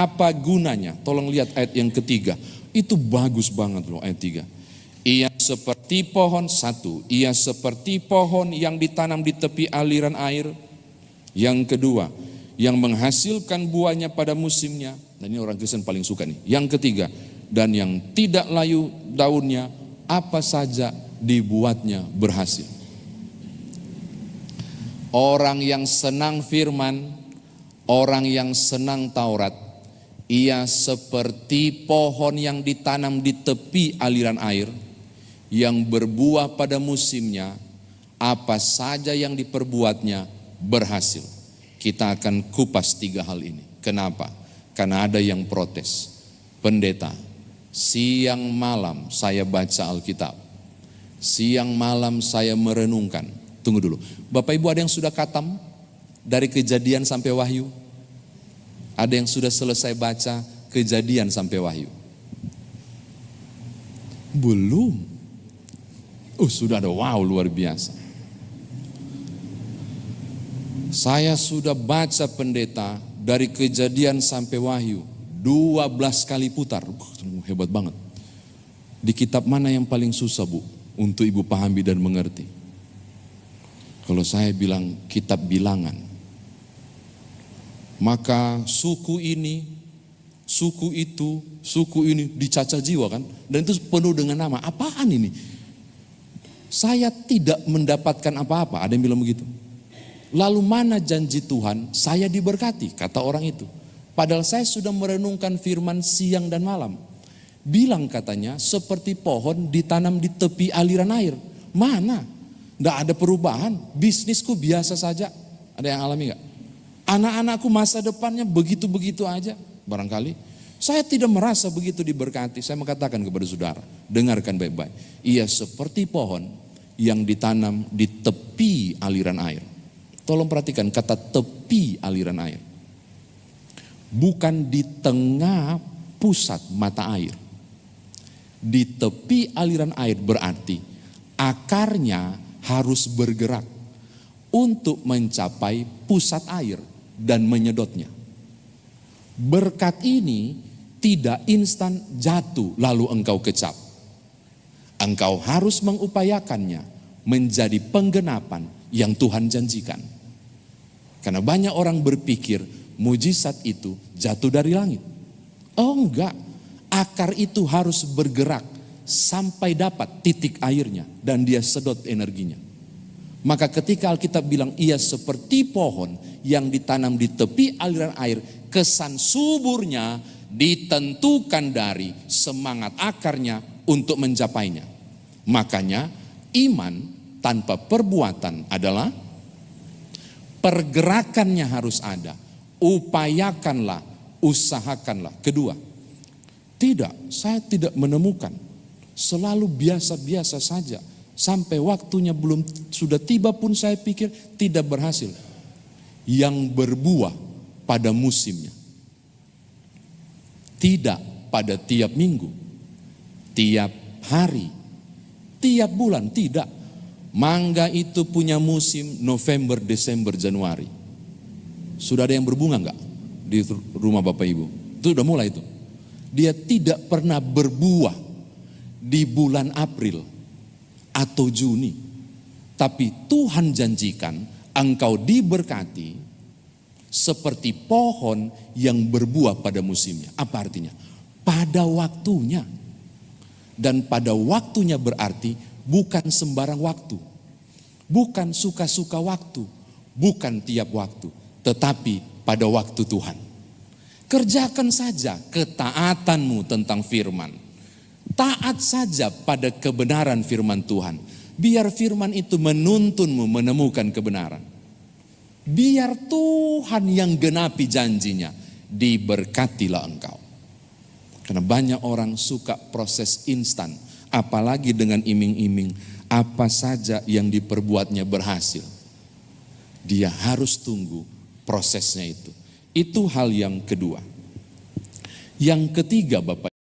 Apa gunanya? Tolong lihat ayat yang ketiga. Itu bagus banget loh ayat 3. Ia seperti pohon, satu, ia seperti pohon yang ditanam di tepi aliran air. Yang kedua, yang menghasilkan buahnya pada musimnya. Nah ini orang Kristen paling suka nih. Yang ketiga, dan yang tidak layu daunnya, apa saja dibuatnya berhasil. Orang yang senang firman, orang yang senang Taurat, ia seperti pohon yang ditanam di tepi aliran air, yang berbuah pada musimnya, apa saja yang diperbuatnya berhasil. Kita akan kupas 3 hal ini. Kenapa? Karena ada yang protes. Pendeta, siang malam saya baca Alkitab, siang malam saya merenungkan. Tunggu dulu, Bapak Ibu ada yang sudah khatam dari Kejadian sampai Wahyu? Ada yang sudah selesai baca Kejadian sampai Wahyu? Belum. Sudah ada, wow, luar biasa. Saya sudah baca pendeta dari Kejadian sampai Wahyu 12 kali putar. Hebat banget. Di kitab mana yang paling susah, Bu, untuk Ibu pahami dan mengerti? Kalau saya bilang kitab Bilangan. Maka suku ini, suku itu, suku ini dicacah jiwa kan. Dan itu penuh dengan nama. Apaan ini? Saya tidak mendapatkan apa-apa. Ada yang bilang begitu. Lalu mana janji Tuhan? Saya diberkati, kata orang itu. Padahal saya sudah merenungkan firman siang dan malam. Bilang katanya seperti pohon ditanam di tepi aliran air. Mana? Nggak ada perubahan. Bisnisku biasa saja. Ada yang alami nggak? Anak-anakku masa depannya begitu-begitu aja. Barangkali saya tidak merasa begitu diberkati. Saya mengatakan kepada saudara, dengarkan baik-baik. Ia seperti pohon yang ditanam di tepi aliran air. Tolong perhatikan kata tepi aliran air. Bukan di tengah pusat mata air. Di tepi aliran air berarti akarnya harus bergerak untuk mencapai pusat air dan menyedotnya. Berkat ini tidak instan jatuh lalu engkau kecap. Engkau harus mengupayakannya menjadi penggenapan yang Tuhan janjikan. Karena banyak orang berpikir mujizat itu jatuh dari langit. Oh enggak, akar itu harus bergerak sampai dapat titik airnya dan dia sedot energinya. Maka ketika Alkitab bilang ia seperti pohon yang ditanam di tepi aliran air, kesan suburnya ditentukan dari semangat akarnya untuk mencapainya. Makanya iman tanpa perbuatan adalah pergerakannya harus ada. Upayakanlah, usahakanlah. Kedua, saya tidak menemukan. Selalu biasa-biasa saja. Sampai waktunya belum sudah tiba pun saya pikir tidak berhasil. Yang berbuah pada musimnya. Tidak pada tiap minggu, tiap hari, tiap bulan, tidak. Mangga itu punya musim November, Desember, Januari. Sudah ada yang berbunga enggak di rumah Bapak Ibu? Itu udah mulai itu. Dia tidak pernah berbuah di bulan April atau Juni. Tapi Tuhan janjikan engkau diberkati seperti pohon yang berbuah pada musimnya. Apa artinya? Pada waktunya. Dan pada waktunya berarti bukan sembarang waktu. Bukan suka-suka waktu. Bukan tiap waktu. Tetapi pada waktu Tuhan. Kerjakan saja ketaatanmu tentang firman. Taat saja pada kebenaran firman Tuhan. Biar firman itu menuntunmu menemukan kebenaran. Biar Tuhan yang genapi janjinya. Diberkatilah engkau. Karena banyak orang suka proses instan. Apalagi dengan iming-iming. Apa saja yang diperbuatnya berhasil. Dia harus tunggu prosesnya itu. Itu hal yang kedua. Yang ketiga Bapak